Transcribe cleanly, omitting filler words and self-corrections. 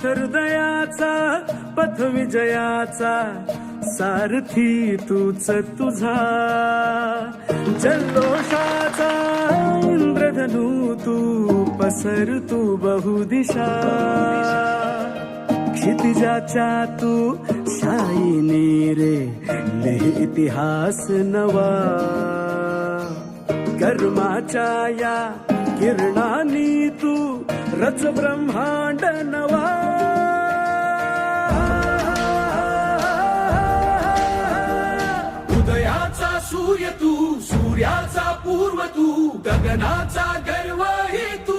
हृदयाचा पथ विजयाचा सारथी तूच तुझा जल्लोषाचा इंद्रधनू तू पसर तू बहुदिशा क्षितिजाच्या तू शाईनी रे लिह इतिहास नवा कर्माच्या या किरणानी तू रच ब्रह्मांड नवा उदयाचा सूर्य तू सूर्याचा पूर्व तू गगनाचा गर्व हे तू